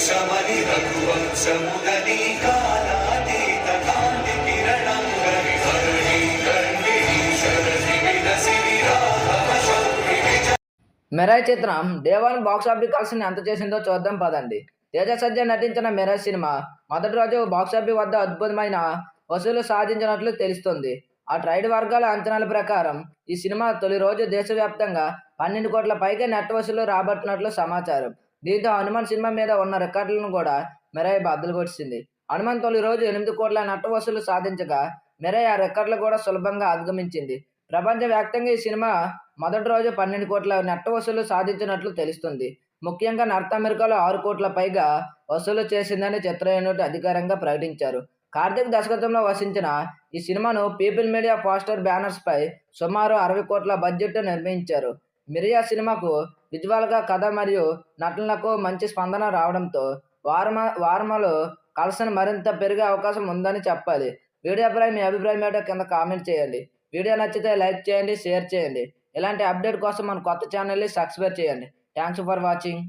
వంశమని రఘువంశముదని కాలాతీత కాంతి కిరణం గరి హరణి గండిని శరది విలసి విరాఘవ శౌరి విజయ. మెరాయ్ చిత్రం డే 1 బాక్సాఫీస్ కలెక్షన్ ఎంత చేసిందో చూద్దాం పదండి. తేజ సజ్జ నటించిన మెరాయ్ సినిమా మొదటి రోజు బాక్సాఫీస్ వద్ద అద్భుతమైన వసూలు సాధించినట్లు తెలుస్తుంది. ఆ ట్రైడ్ వర్గాల అంచనాల ప్రకారం ఈ సినిమా తొలి రోజు దేశవ్యాప్తంగా 12 కోట్ల పైగా నెట్ వసూలు రాబట్టినట్లు సమాచారం. దీంతో హనుమాన్ సినిమా మీద ఉన్న రికార్డులను కూడా మెరాయ్ బద్దలు కొట్టింది. హనుమాన్ తొలి రోజు 8 కోట్ల నెట్ వసూలు సాధించగా మెరాయ్ ఆ రికార్డులు కూడా సులభంగా అధిగమించింది. ప్రపంచవ్యాప్తంగా ఈ సినిమా మొదటి రోజు 12 కోట్ల నెట్ వసూలు సాధించినట్లు తెలుస్తుంది. ముఖ్యంగా నార్త్ అమెరికాలో 6 కోట్ల పైగా వసూలు చేసిందని చిత్ర యూనిట్ అధికారికంగా ప్రకటించారు. కార్తీక్ దర్శకత్వంలో వసించిన ఈ సినిమాను పీపుల్ మీడియా పోస్టర్ బ్యానర్స్ పై సుమారు 60 కోట్ల బడ్జెట్ నిర్మించారు. మిరియా సినిమాకు విజువల్గా కథ మరియు నటనలకు మంచి స్పందన రావడంతో వారములో కలెక్షన్ మరింత పెరిగే అవకాశం ఉందని చెప్పాలి. వీడియోపై మీ అభిప్రాయం ఏంటో కింద కామెంట్ చేయండి. వీడియో నచ్చితే లైక్ చేయండి, షేర్ చేయండి. ఇలాంటి అప్డేట్ కోసం మన కొత్త ఛానల్ని సబ్స్క్రైబ్ చేయండి. Thanks for watching.